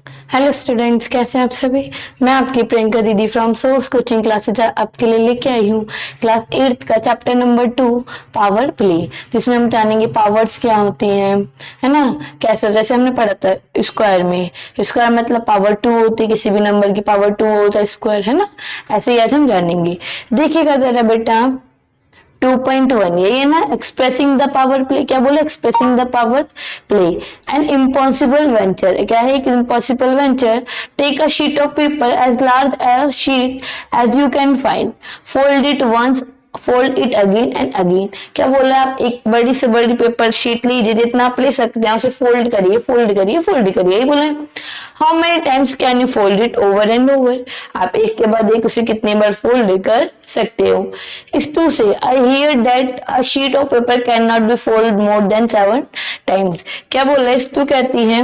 Hello students, कैसे हैं आप सभी। मैं आपकी प्रियंका दीदी फ्रॉम सोर्स कोचिंग क्लासेज आपके लिए लेके आई हूँ क्लास 8th का चैप्टर नंबर 2 पावर प्ले, जिसमें हम जानेंगे पावर्स क्या होती हैं, है ना। कैसे, जैसे हमने पढ़ा था स्क्वायर में, स्क्वायर मतलब पावर 2 होती है, किसी भी नंबर की पावर 2 होता है स्क्वायर, है ना। ऐसे ही आज हम जानेंगे। देखिएगा जरा बेटा 2.1 यही ना, एक्सप्रेसिंग द पावर प्ले। क्या बोला? Expressing the power play. An impossible venture. क्या है? एक impossible venture. Take a sheet of paper as large a sheet as you can find, fold it once, fold it again and again. क्या बोला? आप एक बड़ी से बड़ी पेपर शीट लीजिए, जितना आप ले सकते हैं उसे फोल्ड करिए, फोल्ड करिए, फोल्ड करिए, यही बोला। How many times can you fold it over and over. आप एक के बाद एक उसे कितनी बार फोल्ड कर सकते हो। इस टू से I hear that a sheet of paper can not be fold more than 7 times. क्या बोल रहा है? इस टू कहती है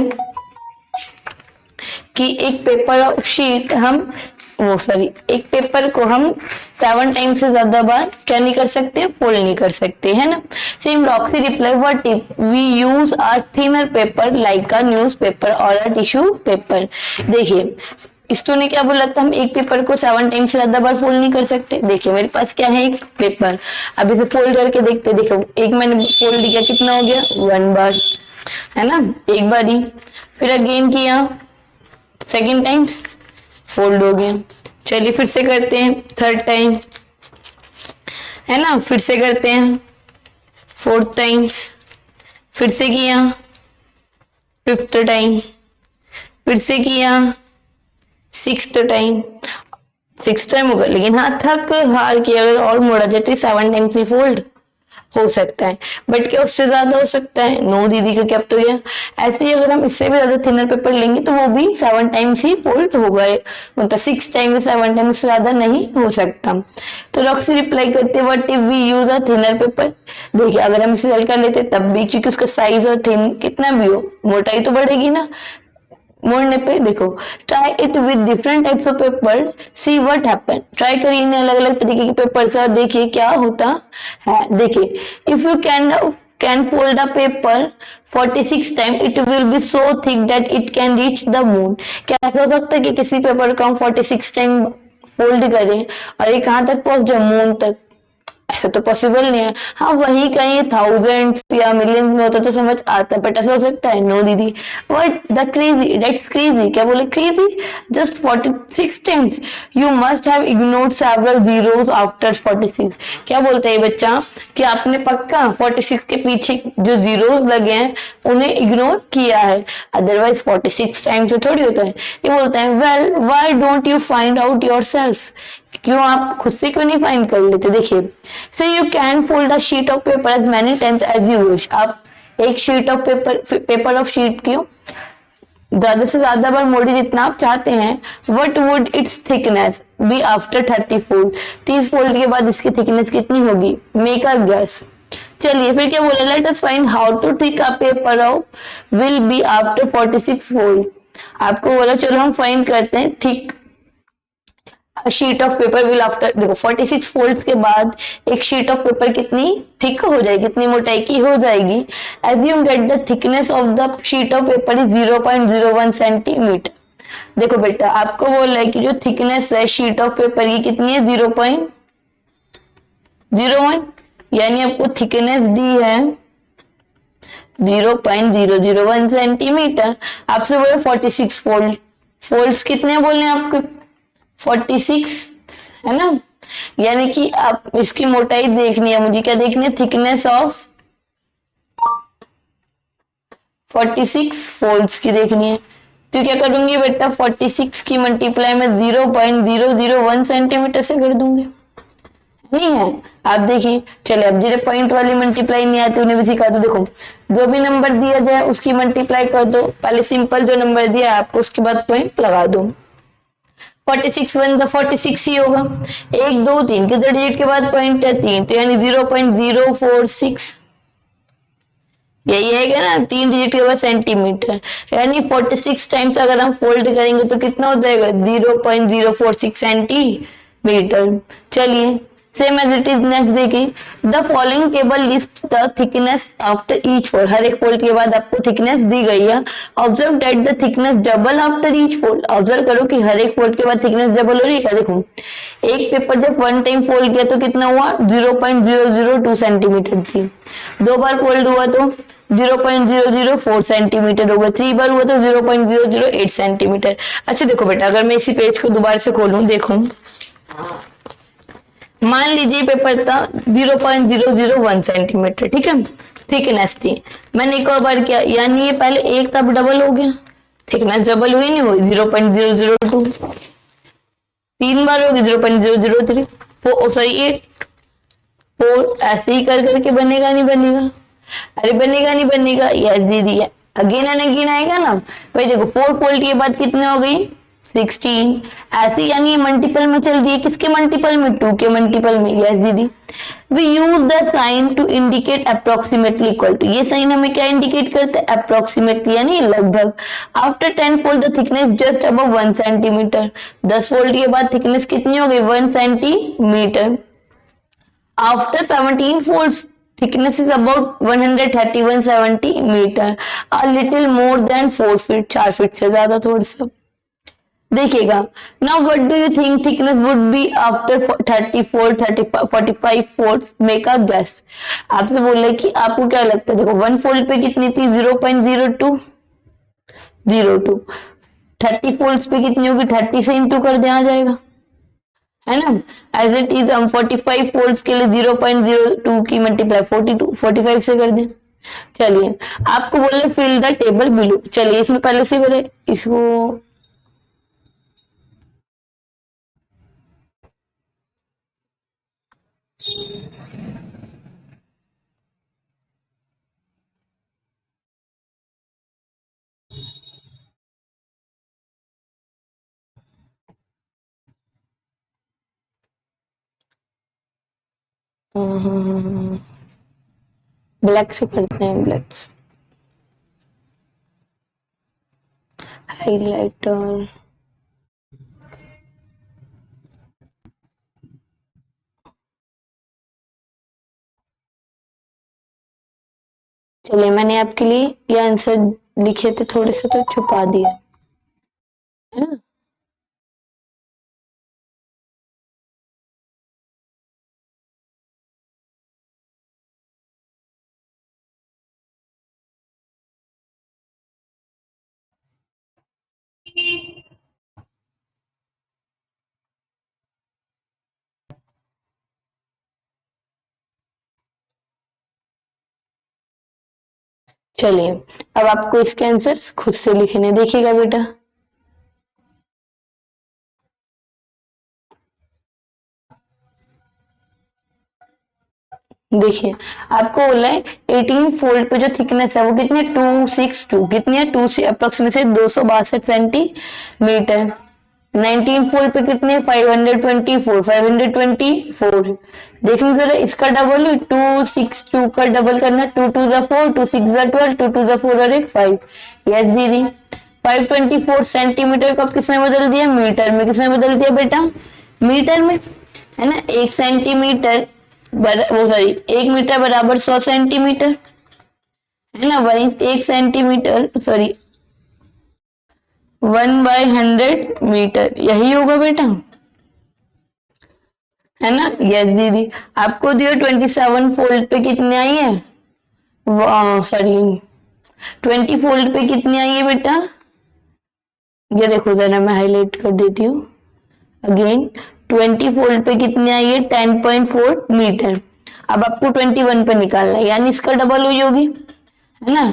कि एक पेपर ऑफ शीट हम एक पेपर को हम 7 टाइम से ज्यादा बार क्या नहीं कर सकते? फोल्ड नहीं कर सकते, है ना। Same Roxy reply, what if we use a thinner paper like a newspaper और अ टिश्यू पेपर। देखिए इसको ने क्या बोला था, हम एक पेपर को 7 टाइम से ज्यादा बार फोल्ड नहीं कर सकते। देखिए मेरे पास क्या है, एक पेपर। अब इसे फोल्ड करके देखते। देखो एक मैंने फोल्ड किया, कितना हो गया? 1 बार, है ना, एक बार ही। फिर अगेन किया, सेकेंड टाइम्स फोल्ड हो गया। चलिए फिर से करते हैं, थर्ड टाइम, है ना। फिर से करते हैं, फोर्थ टाइम्स। फिर से किया, फिफ्थ टाइम। फिर से किया, सिक्स्थ टाइम। सिक्स टाइम होगा, लेकिन हाँ थक हार के अगर और मोड़ा जाए तो 7 टाइम्स ही फोल्ड हो सकता है। बट क्या उससे ज्यादा हो सकता है? नो दीदी, क्योंकि अब तो यह ऐसे ही अगर हम इससे भी ज्यादा थिनर पेपर लेंगे तो वो भी 7 टाइम्स ही फोल्ड होगा, मतलब 6 टाइम 7 टाइम से ज्यादा नहीं हो सकता। तो रॉक्सी रिप्लाई करते, what if we use a thinner paper. देखिए अगर हम इसे हल्का लेते तब भी, क्योंकि उसका साइज और थिन कितना भी हो, मोटाई तो बढ़ेगी ना मोड़ने पे। देखो, try it with different types of paper, see what happen. Try करिए इन्हें अलग अलग तरीके के पेपर से और देखिए क्या होता है। देखिए, if you can fold a paper 46 time it will be so thick that it can reach the moon. क्या ऐसा हो सकता है कि किसी पेपर को हम 46 टाइम फोल्ड करें और ये कहां तक पहुंच जाए? मून तक। ऐसा तो पॉसिबल नहीं है। हाँ वही कहीं थाउजेंड्स या मिलियंस में होता तो समझ आता, बट ऐसा हो सकता है? नो दीदी। What the crazy, that's crazy. क्या बोले? Crazy. Just 46 times, you must have ignored several zeros after 46। क्या बोलता है ये बच्चा कि आपने पक्का 46 के पीछे जो जीरोस लगे हैं उन्हें इग्नोर किया है, अदरवाइज 46 टाइम्स से थोड़ी होता है। ये बोलता है, well why don't you find out yourself. क्यों आप खुद से क्यों नहीं फाइंड कर लेते? देखिए, so you can fold a sheet of paper as many times as you wish. आप एक sheet of paper of sheet क्यों ज्यादा से ज्यादा बार मोड़ी जितना आप चाहते हैं। What would its thickness be after 30 fold. 30 fold के बाद इसकी थिकनेस कितनी होगी? Make a guess. चलिए फिर क्या बोले, let us find how too thick a paper of will be after 46 fold. आपको बोला चलो हम फाइंड करते हैं thick sheet of paper will after. देखो 46 फोल्ड्स के बाद एक शीट ऑफ पेपर कितनी थिक हो जाएगी, कितनी मोटाई की हो जाएगी। Assume that the thickness of the sheet of paper is 0.01 centimetre. देखो बेटा आपको बोल रहा है कि जो थिकनेस है शीट ऑफ पेपर की कितनी है? 0.01, यानी आपको थिकनेस दी है 0.001 सेंटीमीटर। आपसे बोले 46 फोल्ड, फोल्ड्स कितने बोलने आपको? 46, है ना। यानी कि आप इसकी मोटाई देखनी है मुझे, क्या देखनी है? थिकनेस ऑफ 46 फोल्ड्स की देखनी है। तो क्या करूंगी बेटा, 46 की मल्टीप्लाई में 0.001 सेंटीमीटर से कर दूंगी। नहीं है? आप देखिए, चले अब जिन्हें पॉइंट वाली मल्टीप्लाई नहीं आती उन्हें भी सिखा दो। देखो जो भी नंबर दिया जाए उसकी मल्टीप्लाई कर दो, पहले सिंपल जो नंबर दिया आपको उसके बाद पॉइंट लगा दो। 46 वन तो 46 ही होगा। 1 2 3 के डिजिट के बाद पॉइंट है 3, तो यानी 0.046 यही है क्या ना, 3 डिजिट के बाद सेंटीमीटर। यानी 46 टाइम्स अगर हम फोल्ड करेंगे तो कितना हो जाएगा? 0.046 सेंटीमीटर। चलिए same as it is next देखिए the following table list the thickness after each fold, हर एक फोल्ड के बाद आपको थिकनेस दी गई है। Observe that the thickness double after each fold, observe करो कि हर एक फोल्ड के बाद थिकनेस डबल हो रही है क्या। देखो एक पेपर जब वन टाइम फोल्ड किया तो कितना हुआ 0.002 सेंटीमीटर थी, दो बार फोल्ड हुआ तो 0.004 सेंटीमीटर होगा, 3 बार हुआ तो 0.008 सेंटीमीटर। अच्छा देखो बेटा अगर मैं इसी पेज को दोबारा से खोलूं, देखो मान लीजिए पेपर था 0.001 सेंटीमीटर, ठीक है, थिकनेस थी, मैंने एक और बार किया यानी ये पहले एक तब डबल हो गया, थिकनेस डबल हुई नहीं हुई 0.002, 3 बार होगी 0.003, 8 4, ऐसे ही कर करके बनेगा नहीं बनेगा, अरे बनेगा नहीं बनेगा, यस दीदी है, अगेन एंड अगेन आएगा ना भाई। देखो 4 फोल्ड के बाद कितने हो गई 16, ऐसे यानी ये मल्टीपल में चल रही है, किसके मल्टीपल में 2 के मल्टीपल में, यस दीदी। We use the sign to indicate approximately equal to, ये साइन हमें क्या इंडिकेट करता है अप्रोक्सीमेटली यानी लगभग। After 10 fold the thickness just above 1 centimetre, 10 fold के बाद थिकनेस कितनी हो गई 1 centimetre. After 17 folds thickness is about 131 centimeter, a little more than 4 feet, 4 feet से ज्यादा थोड़ा सा। देखिएगा now what do you think thickness would be after 34 35 45 folds, make a guess। आपसे बोले कि आपको क्या लगता है, देखो 1 फोल्ड पे कितनी थी 0.02, 30 फोल्ड्स पे कितनी होगी 30 से इंटू कर दे आ जाएगा, है ना। एज इट इज हम 45 फोल्ड्स के लिए 0.02 की मल्टीप्लाई 45 से कर दें। चलिए आपको बोले फिल द टेबल बिलो, चलिए इसमें पहले से बोले इसको ब्लैक से करते हैं, ब्लैक से हाइलाइटर, चलिए मैंने आपके लिए ये आंसर लिखे थे थोड़े से तो छुपा दिए, है ना। चलिए अब आपको इसके आंसर खुद से लिखने, देखिएगा बेटा देखिए आपको बोला है 18 फोल्ड पे जो थिकनेस है वो कितनी 262 कितनी है 2 से अप्रोक्सीमेट 262 सेंटीमीटर। 19 फोल्ड पे कितने 524 देखने जरा इसका डबल है 262 का डबल करना 2 2 जा 4 2 6 जा 12 2 2 जा 4 और एक 5, यस दीदी 524 सेंटीमीटर को अब किसने बदल दिया मीटर में, किसने बदल दिया बेटा मीटर में, है ना। 1 सेंटीमीटर वो सॉरी 1 मीटर बराबर 100 सेंटीमीटर, है ना। वही 1 सेंटीमीटर सॉरी 1/100 मीटर, यही होगा बेटा, है ना। यस दीदी आपको दियो 27 फोल्ड पे कितनी आई है, सॉरी 20 फोल्ड पे कितनी आई है बेटा, ये देखो जरा मैं हाईलाइट कर देती हूँ अगेन। 20 फोल्ड पे कितनी आई है 10.4 मीटर। अब आपको 21 पे निकालना है यानी इसका डबल हुई होगी, है ना।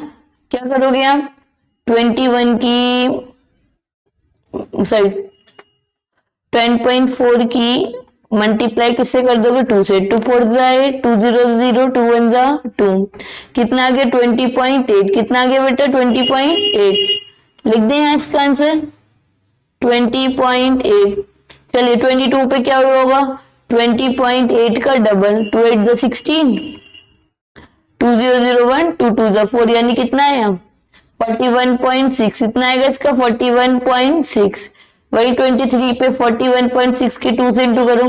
क्या करोगे आप 21 की सॉरी 10.4 की मल्टीप्लाई किससे कर दोगे 2 से, 2 4 जाए 2 0 0 2 1 जा 2, कितना आ गया 20.8, कितना आ गया बेटा 20.8, लिख दें यहाँ इसका आंसर 20.8। चलिए 22 पे क्या होगा 20.8 का डबल 2 8 द 16 2 0 0 1 2 2 द 4 यानी कितना है 41.6, इतना आएगा इसका 41.6। वही 23 पे 41.6 के 2 से इंटू करो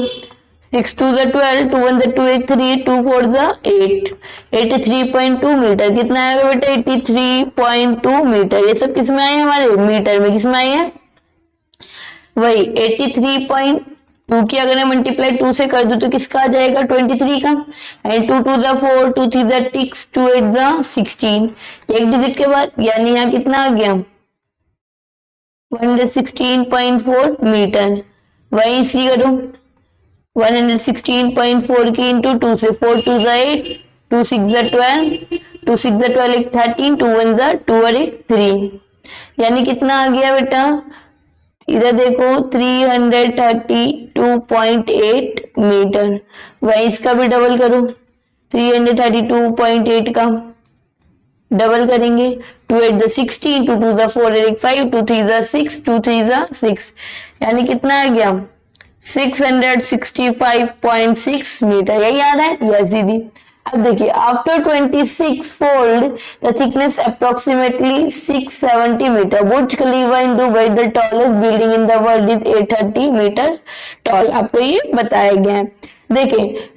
6 2 ज़ा 12, 2 1 ज़ा 2 8 3, 2 4 ज़ा 8, 83.2 मीटर। कितना आएगा बेटा? 83.2 मीटर। ये सब किस में आए हमारे? मीटर में। किस में आई है? वही 83.2 की अगर मैं मल्टीप्लाई 2 से कर दूं तो किसका आ जाएगा? 23 का। एंड 2 2 ज़ा 4, 2 3 ज़ा 6, 2 8 ज़ा 16, एक डिजिट के बाद, यानी यहाँ कितना आ गया? 116.4 मीटर। वही इसी करो, 116.4 की इंटू 2 से, 4 2 ज़ा 8, 2 6 ज़ा 12, 2 6 ज़ा 12 एक 13, 2 1 ज़ा 2 और एक 3, यानी कितना आ गया बेटा? इधर देखो 332.8 मीटर। वही इसका भी डबल करो, 332.8 का डबल करेंगे, 2 8 ज़ा 16, 2 2 ज़ा 4 एक 5, 2 3 ज़ा 6, 2 3 ज़ा 6, यानी कितना आ गया? 665.6 मीटर। यही आ रहा है? यस दीदी। अब देखिए, after 26 fold the thickness approximately 670 metre. Burj Khalifa in Dubai the tallest building in the world is 830 metre tall. आपको ये बताया गया है। देखिए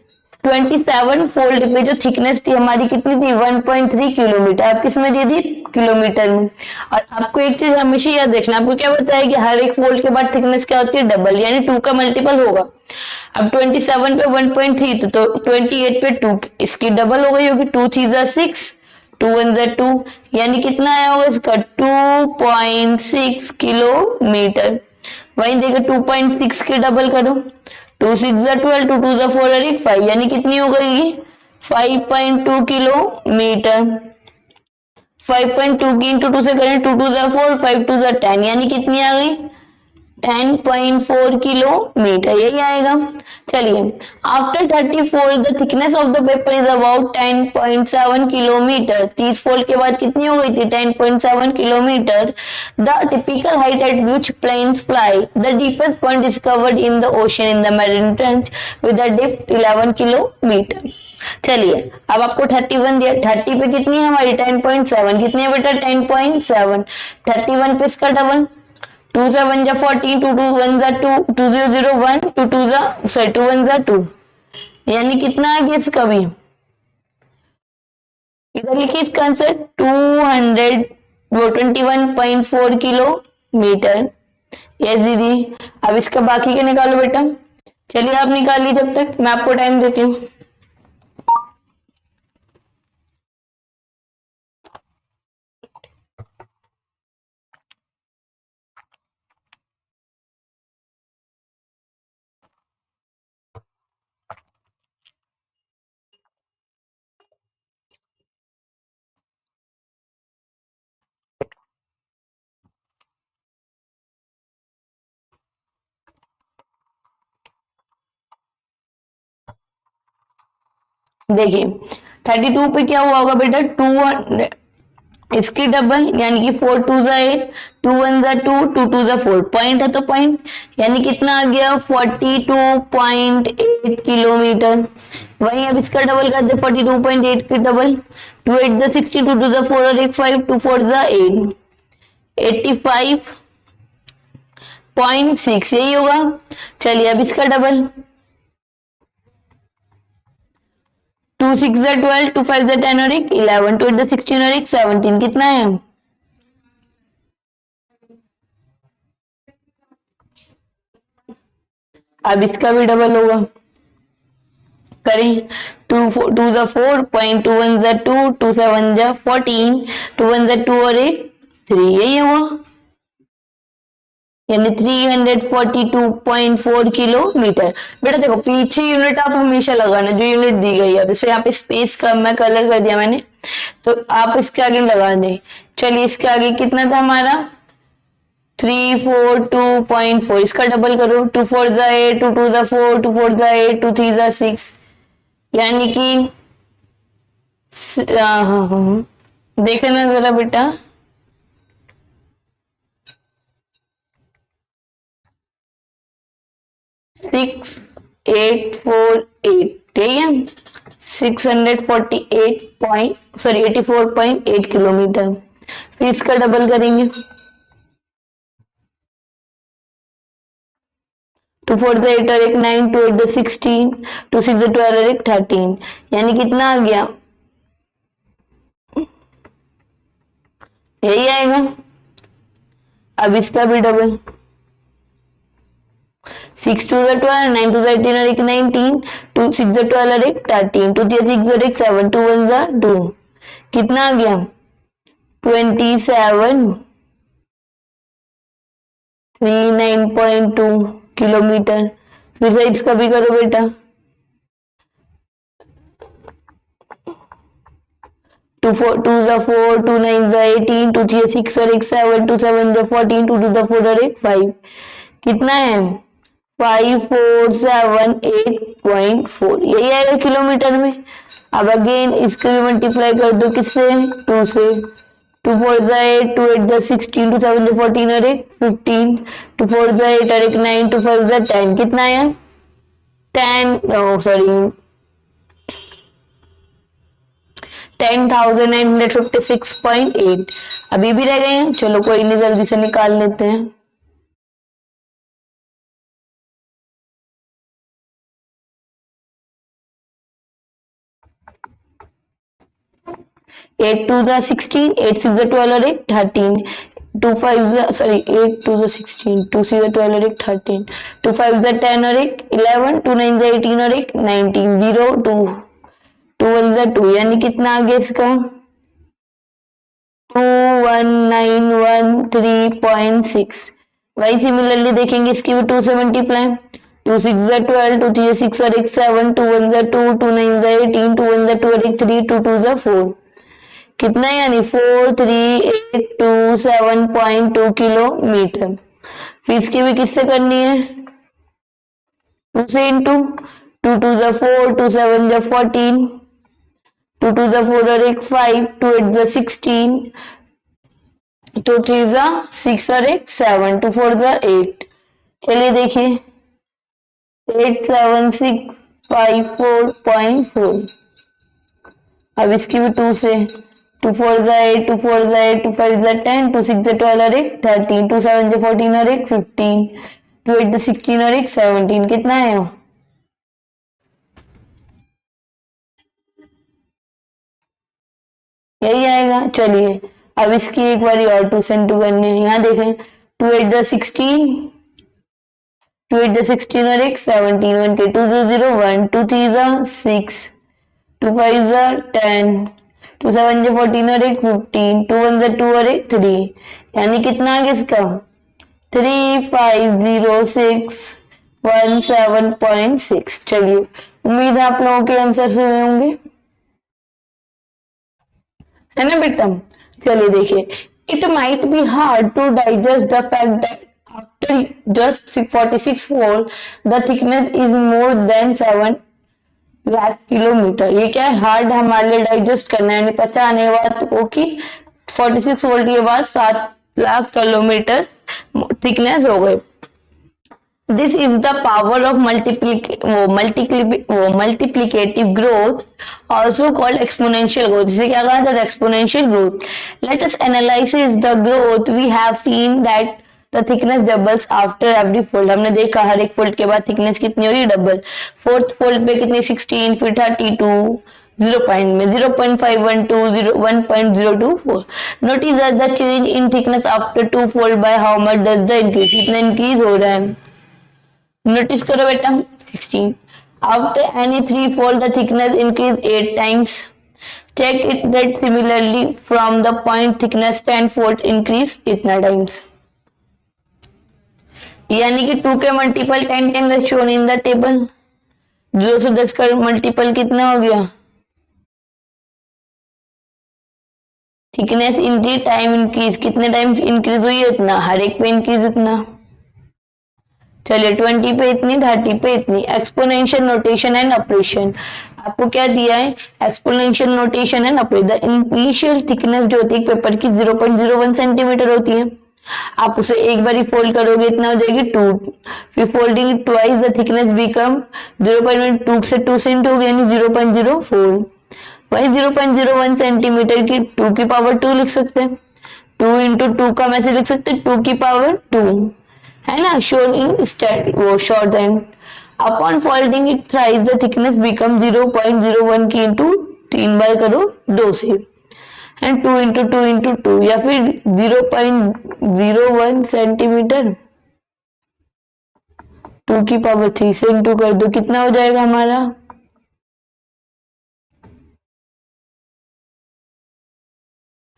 27 फोल्ड पे जो थिकनेस थी हमारी कितनी थी? 1.3 किलोमीटर। आप किस में दे दी? किलोमीटर में। और आपको एक चीज हमेशा याद रखना, आपको क्या बताया कि हर एक फोल्ड के बाद थिकनेस क्या होती है? डबल, यानी 2 का मल्टीपल होगा। अब 27 पे 1.3 तो 28 पे 2, इसकी डबल हो गई होगी। 2 3 ज़ा 6, 2 1 ज़ा 2, यानी कितना आया होगा इसका? 2.6 किलोमीटर। वहीं देखो 2.6 की डबल करो, 2 6 ज़ा 12, 2 2 ज़ा 4 और एक 5, यानी कितनी हो गई? 5.2 किलोमीटर। 5.2 की इंटू 2 से करें, 2 2 ज़ा 4, 5 2 ज़ा 10, यानी कितनी आ गई? 10.4 किलोमीटर। यही आएगा। चलिए, after 30 fold the thickness of the paper is about 10.7 kilometre. 30 fold के बाद कितनी हो गई थी? 10.7 kilometre. The typical height at which planes fly, the deepest point discovered in the ocean in the marine trench with a depth 11 kilometre. चलिए, अब आपको 31 दिया, 30 पे कितनी है हमारी? 10.7, कितनी है बेटा? 10.7, 31 पे इसका डबल, 2 7 जा 14, 2 2 1 जा 2, 2 0 0 1, 2 2 जा 2 1 जा 2, यानी कितना आ गया इसका भी? इधर लिखिए इसका आंसर 21.4 किलोमीटर। यस दीदी। अब इसका बाकी के निकालो बेटा। चलिए आप निकाल लीजिए, जब तक मैं आपको टाइम देती हूँ। देखिए 32 पे क्या हुआ होगा बेटा? 200, इसकी डबल, यानी कि 4 2 ज़ा 8, 2 1 ज़ा 2, 2 2 ज़ा 4, पॉइंट है तो पॉइंट, यानी कितना आ गया? 42.8 किलोमीटर। वहीं अब इसका डबल कर दे, 42.8 की डबल, 2 8 ज़ा 16, 2 2 ज़ा 4 और एक 5, 2 4 ज़ा 8, 85.6, यही होगा। चलिए अब इसका डबल, 2 6 ज़ा 12, 2 5 ज़ा 10 और एक 11, 2 8 ज़ा 16 और एक 17, कितना है? अब इसका भी डबल होगा, करें। 2 ज़ा 4, 2 1 ज़ा 2, 2 7 ज़ा 14, 2 1 ज़ा 2 और एक 3, यही हुआ, यानी 342.4 किलोमीटर। बेटा देखो पीछे यूनिट आप हमेशा लगाना जो यूनिट दी गई है। जैसे यहाँ पे स्पेस का मैं कलर कर दिया मैंने, तो आप इसके आगे लगा दें। चलिए इसके आगे कितना था हमारा? 342.4, इसका डबल करो, 2 4 ज़ा 8, 2 2 ज़ा 4, 2 4 ज़ा 8, 2 3 ज़ा 6, यानी कि हाँ, देखना जरा बेटा, 6848, ठीक है, 84.8 किलोमीटर। फिर इसका डबल करेंगे, 2 4 द 8 और एक 9, 2 8 द 16, 2 6 द 12 और एक 13, यानी कितना आ गया, यही आएगा। अब इसका भी डबल, 6 2 द 12, 9 2 द 18 और एक 19, 2 6 द 12 और एक 13, 2 3 6 और एक 7, 2 1 द 2, कितना आ गया 27 39.2 किलोमीटर। फिर से इसका भी करो बेटा, 2 4 2 द 4, 2 9 द 18, 2 3 6 और एक 7, 2 7 द 14, 2 2 द 4 और एक 5, कितना है 5478.4, यही आएगा किलोमीटर में। अब अगेन इसको भी मल्टीप्लाई कर दो किससे, 2 से, 2 4 द 8, 2 8 द 16, 2 7 द 14 और एक 15, 2 4 द 8 और एक 9, 2 5 द 10, कितना आया 10,956.8। अभी भी रह गए हैं, चलो कोई नहीं, जल्दी से निकाल लेते हैं। 8 2 the 16, 8 6 the 12 और एक 13, 2 5 the 8 2 the 16, 2 6 the 12 और एक 13, 2 5 the 10 और एक 11, 2 9 the 18 और एक 19, 0 2 2 1 the 2, यानी कितना आ गया इसका 21913.6। वही सिमिलरली देखेंगे इसकी भी 2 से मल्टीप्लाई, 2 6 the 12, 2 3 6 और एक 7, 2 1 the 2, 2 9 the 18, 2 1 the 2 और एक 3, 2 2 the 4, कितना यानी 4382.7 किलोमीटर। फिर इसकी भी किससे करनी है, 2 से इंटू, 2 2 the 4, 2 7 the 14, 2 2 the 4 और एक 5, 2 8 the 16, 2 3 the 6 और एक 7, 2 4 the 8, चलिए देखिए 87654.4। अब इसकी भी 2 से, 2 4 the 8, 2 4 the 8, 2 5 the 10, 2 6 the 12 और एक 13, 2 7 the 14 और एक 15, 2 8 the 16 और एक 17, कितना है यही आएगा। चलिए अब इसकी एक बारी और 2 से 2 करनी है, यहाँ देखें 2 8 the 16, 2 8 the 16 और एक 17, 1 के 2 0 1, 2 3 the 6, 2 5 the 10, 2 7 the 14 और एक 15, 2 1 the 2 और एक 3, यानी कितना आ गया इसका 350617.6। चलिए उम्मीद है आप लोगों के आंसर से हुए होंगे, है ना बेटा। चलिए देखिए, it might be hard to digest the fact that after just 46 fold the thickness is more than 7 lakh kilometre. ये क्या है, हार्ड हमारे लिए डाइजेस्ट करना है, यानी पचाने बात को कि 46 वोल्ट के बाद 7 लाख किलोमीटर थिकनेस हो गए। This is the power of multiplicative growth, also called exponential growth. जिसे क्या कहा जाता है, exponential growth. Let us analyze the growth. We have seen that the thickness doubles after every fold. हमने देखा हर एक फोल्ड के बाद थिकनेस कितनी हो रही है, डबल। फोर्थ फोल्ड पे कितनी 16, फिर 32, 0 पॉइंट में 0.512, 1.024। Notice that the change in thickness after 2 fold by how much does the increase? इतना इंक्रीज हो रहा है, नोटिस करो बेटा 16। After any 3 fold the thickness increase 8 times. Check it that similarly from the point thickness 10 fold increase इतना times, यानी कि 2 के multiple 10 times shown in the table। 0 से 10 का मल्टीपल कितना हो गया, थिकनेस इंक्रीज टाइम इंक्रीज, कितने टाइम्स इंक्रीज हुई है इतना, हर एक पे इंक्रीज इतना। चलिए 20 पे इतनी, 30 पे इतनी। एक्सपोनेंशियल नोटेशन एंड ऑपरेशन, आपको क्या दिया है, exponential notation and operation. The initial thickness जो होती है पेपर की 0.01 सेंटीमीटर होती है, आप उसे एक बार फोल्ड करोगे इतना हो जाएगी 2, फिर folding twice the thickness become 0.2 से 2 सेंट हो गया, यानी 0.04। वही 0.01 सेंटीमीटर की 2 की पावर 2 लिख सकते हैं, 2 इंटू 2 का हम ऐसे लिख सकते हैं 2 की पावर 2, है ना, शोन इन स्टैट वो short and. Upon folding it thrice the thickness become 0.01 की इंटू 3 बार करो 2 से, एंड 2 इंटू 2 इंटू 2 या फिर 0.01 सेंटीमीटर 2 की पावर 3 से इंटू कर दो, कितना हो जाएगा हमारा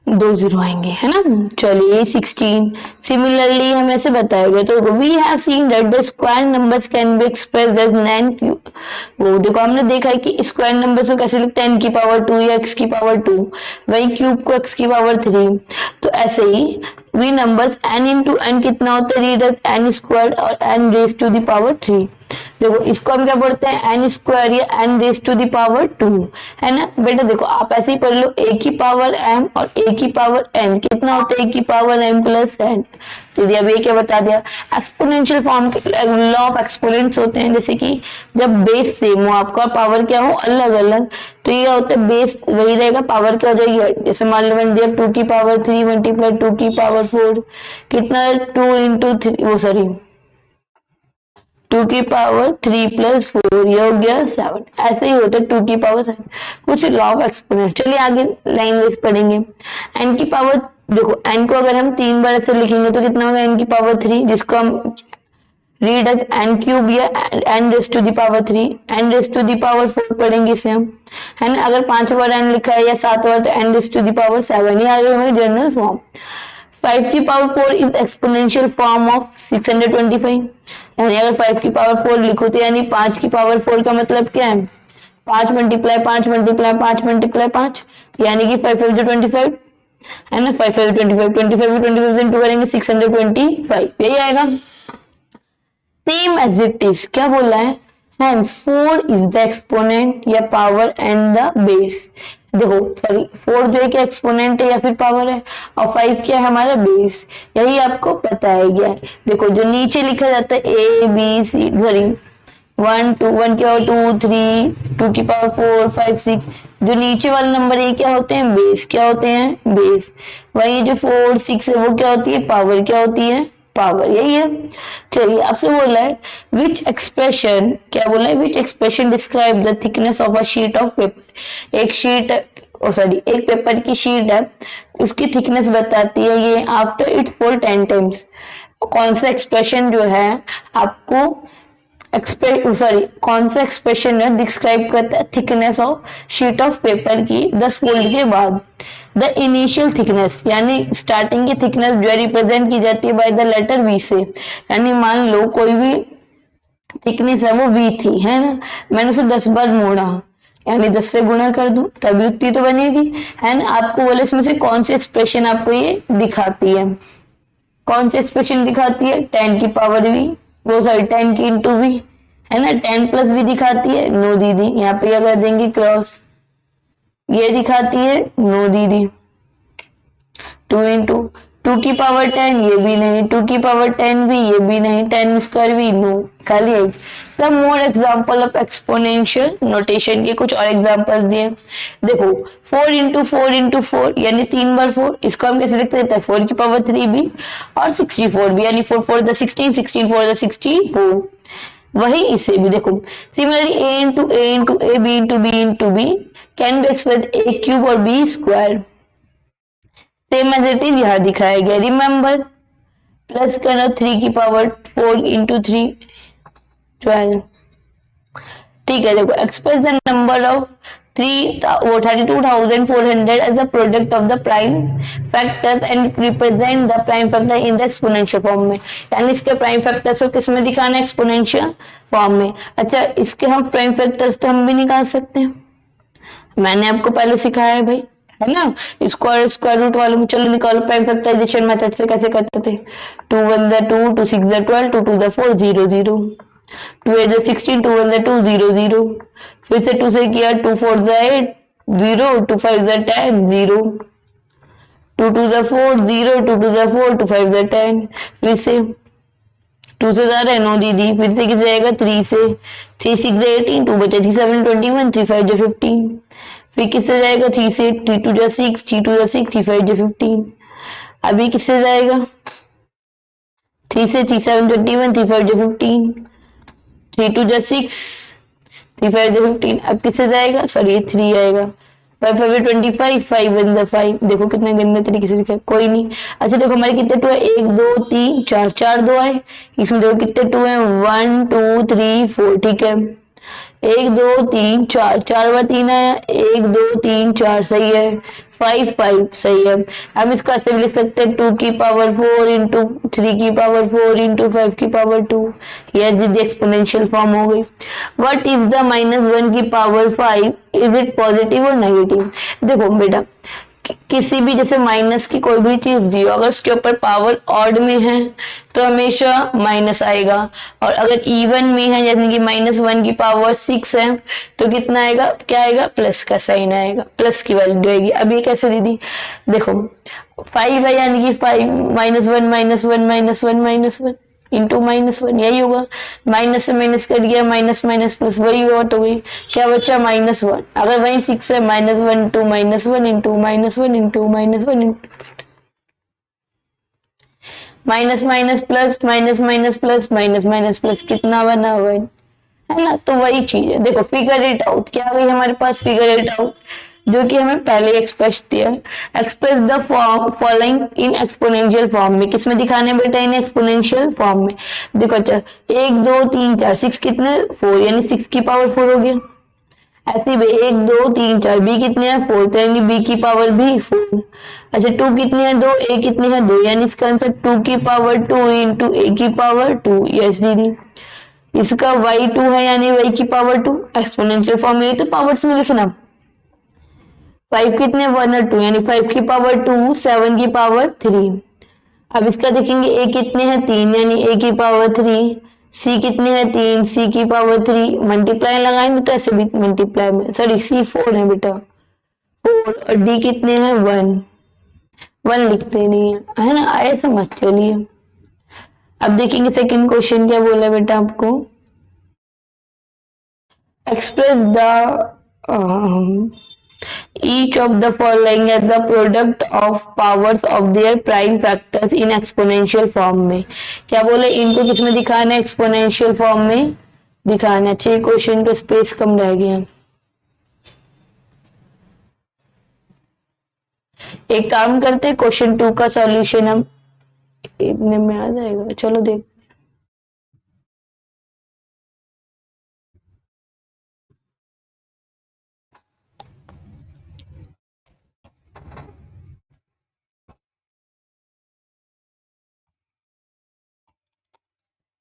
2 जीरो आएंगे, है ना। चलिए 16 सिमिलरली हमें ऐसे बताया तो we have seen that the square numbers can be expressed as 9 cube. वो देखो हमने देखा है कि स्क्वायर नंबर्स को कैसे लिखते हैं, n की पावर 2 या x की पावर 2, वही क्यूब को x की पावर 3। तो ऐसे ही we numbers n into n कितना होता है, रीड एज n स्क्वायर और n raise to the power 3। देखो इसको हम क्या पढ़ते हैं, एन स्क्वायर या N raise to the power 2, है ना बेटा। देखो आप ऐसे ही पढ़ लो, ए की पावर m और ए की पावर n कितना होता है, ए की पावर m प्लस n। तो अब ये क्या बता दिया, एक्सपोनेंशियल फॉर्म के लॉ ऑफ एक्सपोनेंट्स होते हैं, जैसे कि जब बेस सेम हो आपका पावर क्या हो अलग अलग, तो ये होता है बेस वही रहेगा, पावर क्या हो जाएगी। जैसे मान लो मैंने दिया 2 की पावर 3 मल्टीप्लाई 2 की पावर 4 कितना 2 इंटू 3 वो सॉरी 2 की पावर 3 प्लस 4 ये हो गया 7। ऐसे ही होता है 2 की पावर 7, कुछ लॉ ऑफ एक्सपोनेंट। चलिए आगे लाइन वाइज पढ़ेंगे। n की पावर देखो n को अगर हम 3 बार ऐसे लिखेंगे तो कितना होगा n की पावर 3, जिसको हम रीड एज n क्यूब या n raise to the power 3, n raise to the power 4 पढ़ेंगे इसे हम, है ना। अगर 5 बार n लिखा है या 7 बार तो n raise to the power 7, ये आ गई हमारी जनरल फॉर्म। 5 की power 4 is exponential form of 625, यानी अगर 5 की पावर 4 लिखो तो यानी 5 की पावर 4 का मतलब क्या है, 5 मल्टीप्लाई 5 मल्टीप्लाई 5 मल्टीप्लाई 5, यानी कि 5 5 25, है ना। 5 5 25 25 25 इंटू करेंगे 625, यही आएगा। सेम एज इट इज क्या बोला है, हेंस 4 इज द एक्सपोनेंट या पावर एंड द बेस। देखो सॉरी 4 जो है क्या एक्सपोनेंट है या फिर पावर है, और 5 क्या है हमारा बेस, यही आपको बताया गया है। देखो जो नीचे लिखा जाता है ए बी सी सॉरी 1 2 1 की पावर 2 3 2 की पावर 4 5 6, जो नीचे वाले नंबर ये क्या होते हैं बेस, क्या होते हैं बेस। वही जो 4 6 है वो क्या होती है पावर, क्या होती है पावर, यही है। चलिए आपसे बोल रहा है विच एक्सप्रेशन, क्या बोला है which expression describe the thickness of a sheet of paper. एक शीट सॉरी एक पेपर की शीट है, उसकी थिकनेस बताती है ये आफ्टर इट्स फोल्ड 10 टाइम्स। कौन सा एक्सप्रेशन जो है आपको कौन सा एक्सप्रेशन है डिस्क्राइब करता है thickness of sheet of paper की 10 फोल्ड के बाद। द इनिशियल थिकनेस यानी स्टार्टिंग की थिकनेस जो है रिप्रेजेंट की जाती है बाय द लेटर वी से, यानी मान लो कोई भी थिकनेस है वो वी थी, है ना, मैंने उसे 10 बार मोड़ा यानी 10 से गुणा कर दूं तभी उतनी तो बनेगी, है ना। आपको बोले इसमें से कौन सी एक्सप्रेशन आपको ये दिखाती है, कौन सी एक्सप्रेशन दिखाती है 10 की पावर वी वो सॉरी 10 की इंटू वी, है ना। 10 प्लस भी दिखाती है नो दीदी, यहाँ पे अगर देंगे क्रॉस, ये दिखाती है नो दीदी 2 इंटू 2 की पावर 10 ये भी नहीं, 2 की पावर 10 भी ये भी नहीं, 10 स्क्वायर भी नो, खाली है। सब more example of exponential notation के कुछ और एग्जाम्पल्स दिए। देखो 4 इंटू 4 इंटू 4 यानी 3 बार 4, इसको हम कैसे लिखते हैं 4 की पावर 3 भी और 64 भी, यानी 4 4 द 16 16 4 द 64, वही इसे भी देखो similarly a into a into a b into b into b can be express a cube और b square, same as it is यहाँ दिखाया गया। रिमेंबर प्लस करो 3 की पावर 4 इंटू 3 12, ठीक है। देखो express the number of 32,400 as a product of the prime factors and represent the prime factor in the exponential form में, यानी इसके प्राइम फैक्टर्स को किस में दिखाना है एक्सपोनेंशियल फॉर्म में। अच्छा इसके हम प्राइम फैक्टर्स तो हम भी निकाल सकते हैं, मैंने आपको पहले सिखाया है भाई, है ना, स्क्वायर रूट वालों में। चलो निकालो प्राइम फैक्टराइजेशन मेथड से कैसे करते थे, 2 1 2 2 6 12 2 2 4 0 0 2 8 16 2 1 2 0 0, फिर से 2 से किया 2 4 8 0 2 5 10 0 2 2 4 0 2 2 4 2 5 10, फिर से 2 से जा रहा है 9 दीदी, फिर से किस जाएगा 3 से 3 6 18 2 बचे 3 7 21 3 5 15, फिर किससे जाएगा 3 से 3 2 6 3 2 6 3 5 15, अभी किससे जाएगा 3 से 3 7 21, 3 5 जो 15, 3 2 जो 6, 3 5 जो 15। अब किससे जाएगा, सॉरी 3 आएगा, 5 5 25, 5 1 जो 5। देखो कितना गंदे तरीके से लिखा है, कोई नहीं। अच्छा देखो हमारे कितने 2 है, 1 2 3 4, 4 2 आए। इसमें देखो कितने 2 है, 1 2 3 4, ठीक है। 1 2 3 4, 4 बार 3 आया, 1 2 3 4 सही है, 5 5 सही है। हम इसको ऐसे भी लिख सकते हैं 2 की पावर 4 इंटू 3 की पावर 4 इंटू 5 की पावर 2। यह दीदी एक्सपोनेंशियल फॉर्म हो गई। व्हाट इज द -1 की पावर 5, इज इट पॉजिटिव और नेगेटिव। देखो बेटा किसी भी जैसे माइनस की कोई भी चीज दी हो, अगर उसके ऊपर पावर ऑड में है तो हमेशा माइनस आएगा, और अगर इवन में है जैसे कि -1 की पावर 6 है तो कितना आएगा, क्या आएगा, प्लस का साइन आएगा, प्लस की वैल्यू आएगी। अब ये कैसे दीदी, देखो 5 है यानी कि 5 -1 -1 इंटू -1 यही होगा, माइनस से माइनस कर दिया, माइनस माइनस प्लस वही वॉट हो गई, क्या बच्चा -1। अगर वही 6 है, -1 to -1 into -1 into -1 into minus minus plus minus minus plus minus minus plus कितना बना हुआ है ना। तो वही चीज है, देखो फिगर इट आउट, क्या आ गई हमारे पास, फिगर इट आउट, जो कि हमें पहले एक्सप्रेस दिया है। Express the form following in exponential form में, किसमें दिखाने बेटा, इन एक्सपोनेंशियल फॉर्म में। देखो अच्छा 1 2 3 4, 6 कितने 4 यानी 6 की पावर 4 हो गया। ऐसे भी 1 2 3 4, बी कितने हैं 4 तो यानी बी की पावर भी 4। अच्छा 2 कितनी है 2, ए कितनी है 2 यानी इसका आंसर 2 की पावर 2 इंटू ए की पावर 2। यस दीदी, इसका y2 है यानी y की पावर 2, एक्सपोनेंशियल फॉर्म में तो पावर्स में लिखना। 5 कितने 1 और 2 यानी 5 की पावर 2 7 की पावर 3। अब इसका देखेंगे a कितने हैं 3 यानी a की पावर 3, c कितने हैं 3 c की पावर 3, मल्टीप्लाई लगाएंगे तो ऐसे भी मल्टीप्लाई में, सॉरी c 4 है बेटा 4, और d कितने हैं 1 लिखते नहीं है ना, आए समझ। चलिए अब देखेंगे सेकंड क्वेश्चन क्या बोला बेटा आपको, express the each of the following as the product of powers of their prime factors in exponential form में। क्या बोले, इनको किसमें दिखाना है, एक्सपोनेंशियल फॉर्म में दिखाना है। 6 क्वेश्चन का स्पेस कम रह गया। एक काम करते, क्वेश्चन 2 का सॉल्यूशन हम इतने में आ जाएगा, चलो देख।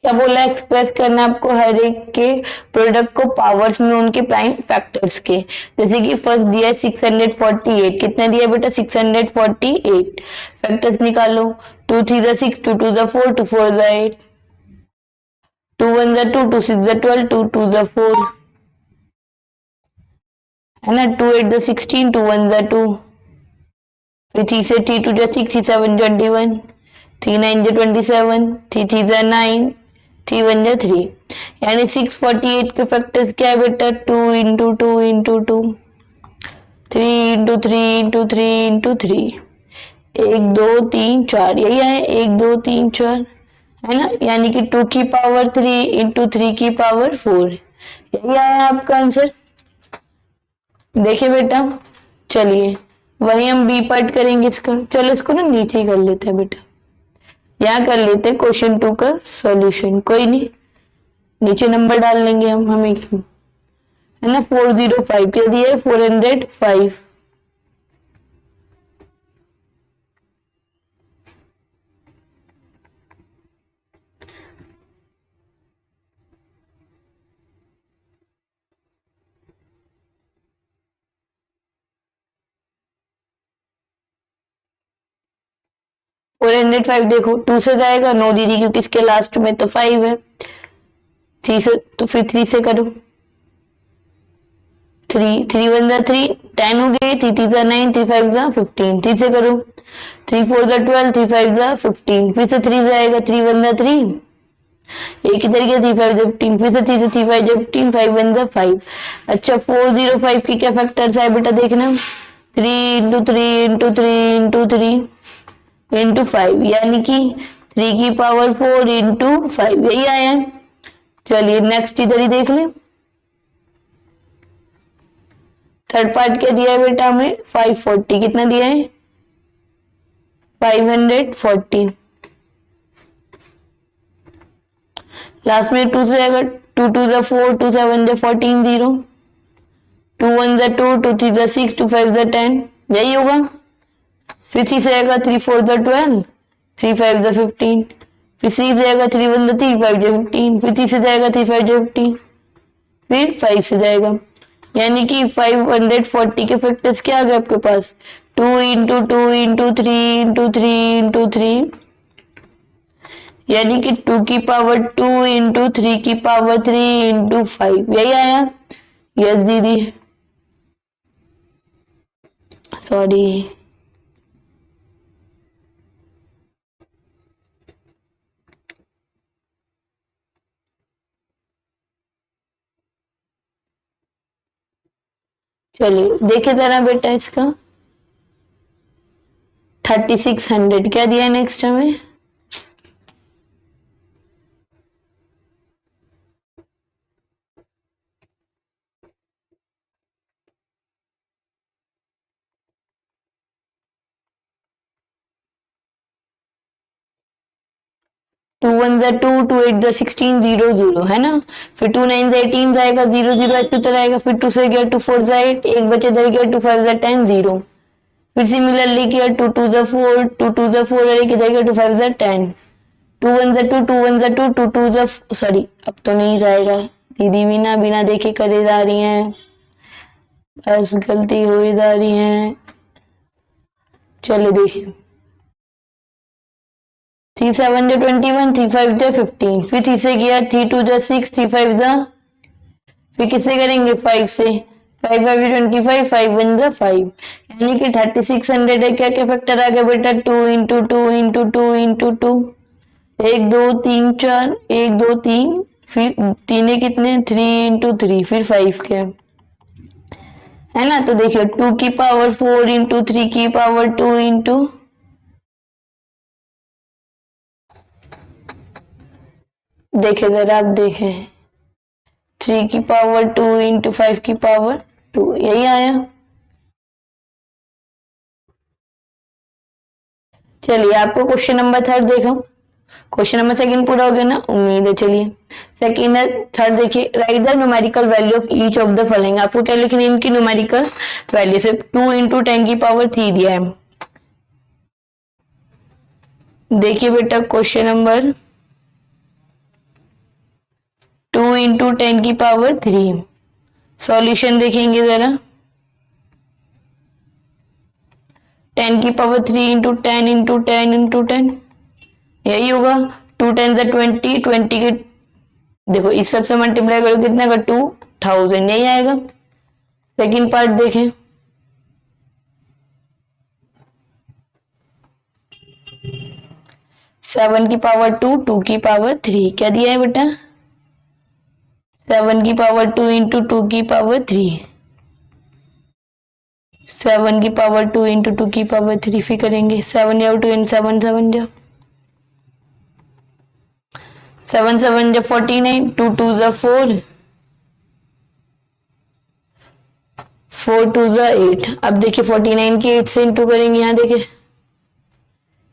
क्या बोला, एक्सप्रेस करना है आपको हर एक के प्रोडक्ट को पावर्स में उनके प्राइम फैक्टर्स के। जैसे कि फर्स्ट दिया है 648, कितना दिया बेटा 648, फैक्टर्स निकालो, 2 3 जा 6, 2 2 जा 4, 2 4 जा 8, 2 1 जा 2, 2 6 जा 12, 2 2 जा 4 है ना, 2 8 जा 16, 2 1 जा 2, फिर 3 से 3 2 जा 6, 3 7 21, 3 9 जा 27, 3 3 जा 9, 3 1 जा 3, यानी 648 के फैक्टर्स क्या है बेटा, 2 into 2 into 2, 3 into 3 into 3 into 3, 1 2 3 4, यही है 1 2 3 4 है ना, यानी कि 2 की पावर 3 इंटू 3 की पावर 4, यही आया आपका आंसर। देखिए बेटा, चलिए वही हम बी पार्ट करेंगे इसका। चलो इसको ना नीचे ही कर लेते हैं बेटा, यहाँ कर लेते हैं क्वेश्चन 2 का सॉल्यूशन, कोई नहीं नीचे नंबर डाल लेंगे हम, हमें है ना। 405 क्या दिया है 405, देखो 2 से जाएगा 9 दीदी, क्योंकि इसके लास्ट में तो 5 है। 3 से तो फिर 3 से करो, 3 3 1 जा 3 10 हो गई, 3 3 जा 9, 3 5 जा 15, 3 से करो, 3 4 जा 12, 3 5 जा 15, फिर से 3 जाएगा, 3 1 जा 3, एक ही तरीके 3 5 जा 15, फिर से 3 से 3 5 जा 15, 5 1 जा 5। अच्छा 405 की क्या फैक्टर्स है बेटा, देखना 3 इंटू 3 इंटू 3 इंटू 3 इंटू 5, यानी कि 3 की पावर 4 इंटू 5, यही आया है। चलिए नेक्स्ट इधर ही देख ले। थर्ड पार्ट क्या दिया है बेटा हमें, 540, कितना दिया है 540। लास्ट में 2 से जाएगा, 2 2 जा 4, 2 7 जा 14, 0, 2 1 जा 2, 2 3 जा 6, 2 5 जा 10, यही होगा। फिर 3 से आएगा 3 4 जा 12, 3 5 जा 15, फिर 6 जाएगा 3 1 जा 3, 5 जा 15, फिर 3 से जाएगा 3 5 जा 15, फिर 5 से जाएगा। यानी कि 540 के फैक्टर्स क्या आ गए आपके पास, 2 इंटू 2 इंटू 3 इंटू 3 इंटू 3, यानी कि 2 की पावर 2 इंटू 3 की पावर 3 इंटू 5, यही आया। यस दीदी, सॉरी। चलिए देखिए जरा बेटा इसका 3600 क्या दिया है नेक्स्ट हमें, 2 1 जा 2, 2 8 जा 16, 0 0 है ना। फिर 2 9 जा 18 जाएगा, 0 0 ऐसे उतर आएगा। फिर 2 से गया 2 4 जा 8, एक बचे इधर गया 2 5 जा 10, 0। फिर सिमिलरली किया 2 2 जा 4, 2 2 जा 4 एक इधर गया 2 5 जा 10, 2 1 जा 2, 2 1 जा 2, 2 2 जा, सॉरी अब तो नहीं जाएगा दीदी, बिना बिना देखे करे जा रही हैं, बस गलती हो ही जा रही है। चलो देखिए 3 7 जा 21, 3 5 जा 15, फिर 3 से किया 3 2 जा 6, 3 5 जा, फिर किससे करेंगे 5 से, 5 5 25, 5 1 जा 5, यानी कि 3600 है। क्या क्या फैक्टर आ गया बेटा, 2 इंटू 2 इंटू 2 इंटू 2, 1 2 3 4, 1 2 3, फिर तीन कितने 3 इंटू 3, फिर 5 के, है ना। तो देखिए 2 की पावर 4 इंटू 3 की पावर 2 इंटू, देखे जरा आप देखें 3 की पावर 2 इंटू 5 की पावर 2, यही आया। चलिए आपको क्वेश्चन नंबर थर्ड देखा, क्वेश्चन नंबर सेकंड पूरा हो गया ना, उम्मीद है। चलिए सेकंड है, थर्ड देखिए, right the numerical value of each of the following, आपको क्या लिखनी है इनकी न्यूमेरिकल वैल्यू। से 2 इंटू 10 की पावर 3 दिया है। देखिए बेटा क्वेश्चन नंबर 2 इंटू 10 की पावर 3, सॉल्यूशन देखेंगे जरा, 10 की पावर 3 इंटू 10 इंटू 10 इंटू 10, यही होगा। 2 10 जा 20, 20 के देखो इस सब से मल्टीप्लाई करो कितना का 2000, यही आएगा। सेकंड पार्ट देखें, सेवन की पावर 2, 2 की पावर 3, क्या दिया है बेटा 7 की पावर 2 इंटू 2 की पावर 3, 7 की पावर 2 इंटू 2 की पावर 3, फिर करेंगे 7 या 2 इन 7 7 जा 7 7 जा 49, 2 2 जा 4, 4 2 जा 8। अब देखिए 49 की 8 से इंटू करेंगे, यहाँ देखिए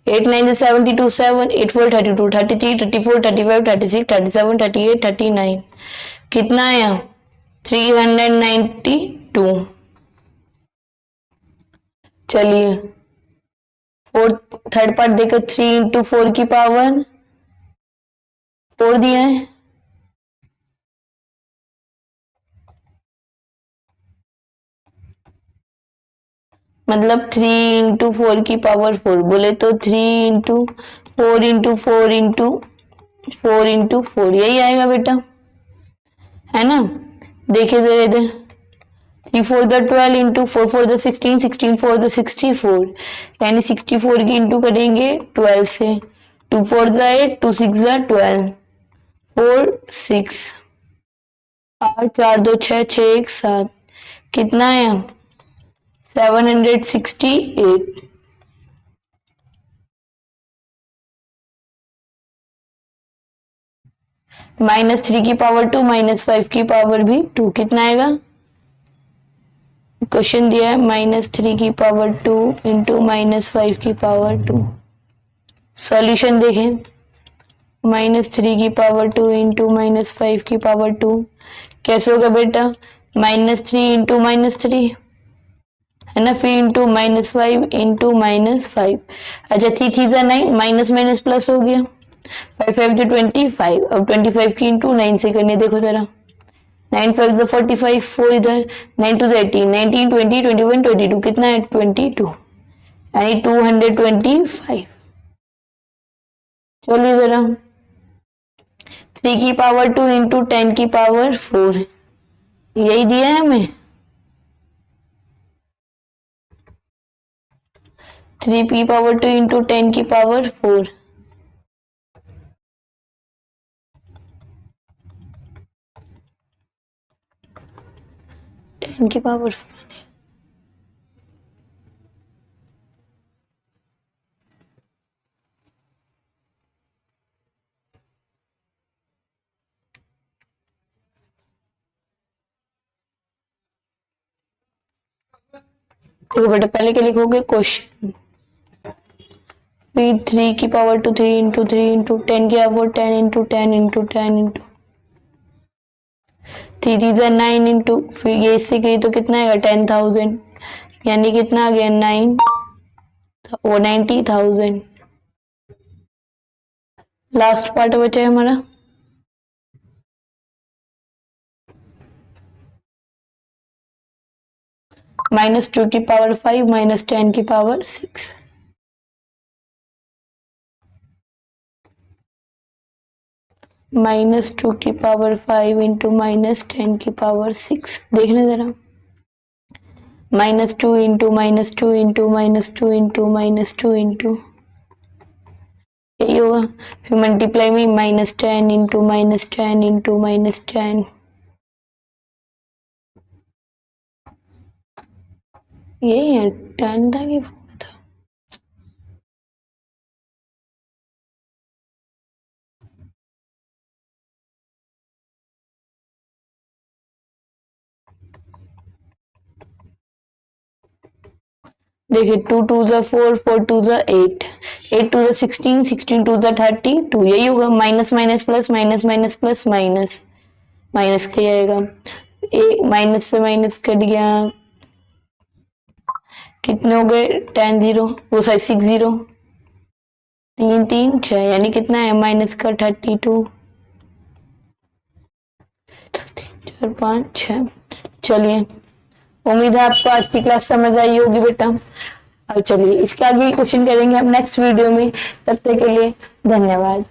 8 9 जा 72, 7 8 4 32, 33 34 35 36 37 38 39, कितना आया 392। चलिए फोर्थ थर्ड पार्ट देखो, 3 इंटू 4 की पावर 4 दिया है, मतलब 3 इंटू 4 की पावर 4, बोले तो 3 इंटू 4 इंटू 4 इंटू 4 इंटू 4, यही आएगा बेटा, है ना। देखिए जरा इधर 3 4 द 12 इंटू 4 4 द 16, 16 4 द 64, यानी 64 की इंटू करेंगे 12 से, 2 4 द 8, 2 6 द 12, 4 6 8 4 2 6 6 1 7, कितना आया 768। -3 की पावर 2 -5 की पावर भी 2 कितना आएगा? क्वेश्चन दिया है -3 की पावर 2 इंटू -5 की पावर 2। सॉल्यूशन देखें, -3 की पावर 2 इंटू -5 की पावर 2 कैसे होगा बेटा? -3 इंटू -3 है ना, फिर इंटू -5 इंटू -5। अच्छा 3 3 9, माइनस माइनस प्लस हो गया, 5 5 जो 25। अब 25 की इंटू 9 से करनी, देखो जरा, 9 5 जो 45, 4 इधर, 9 2 18, 19 20 21 22 कितना है? 22, यानी 225। चलिए जरा, 3 की पावर 2 इंटू 10 की पावर 4, यही दिया है हमें। 3 की पावर 2 इंटू 10 की पावर 4, टेन की पावर 4। देखो बेटा, पहले क्या लिखोगे? क्वेश्चन, फिर 3 की पावर 2 3 इंटू 3 इंटू 10 की power 10 into 10 into 10 into 3 9 into, फिर ये इससे गई तो कितना आएगा? 10,000, यानी कितना आ गया? 9 वो 90,000। लास्ट पार्ट बचा है हमारा, -2 की पावर 5 -10 की पावर 6। -2 की पावर 5 इंटू -10 की पावर 6, देखने जरा, -2 इंटू -2 इंटू -2 इंटू -2 इंटू, यही होगा। फिर मल्टीप्लाई में -10 इंटू -10 इंटू -10, यही है 10 था कि 4 था? देखिए 2 2 जा 4 4 2 जा 8 8 2 जा 16 16 2 जा 32, यही होगा। Minus minus plus minus minus plus minus minus क्या आएगा? एक माइनस से माइनस कट गया, कितने हो गए? 10 0, वो सॉरी 6 0, 3 3 6, यानी कितना है? माइनस का 32, 4 5 6। चलिए, उम्मीद है आपको आज की क्लास समझ आई होगी बेटा। अब चलिए इसके आगे क्वेश्चन करेंगे हम नेक्स्ट वीडियो में, तब तक के लिए धन्यवाद।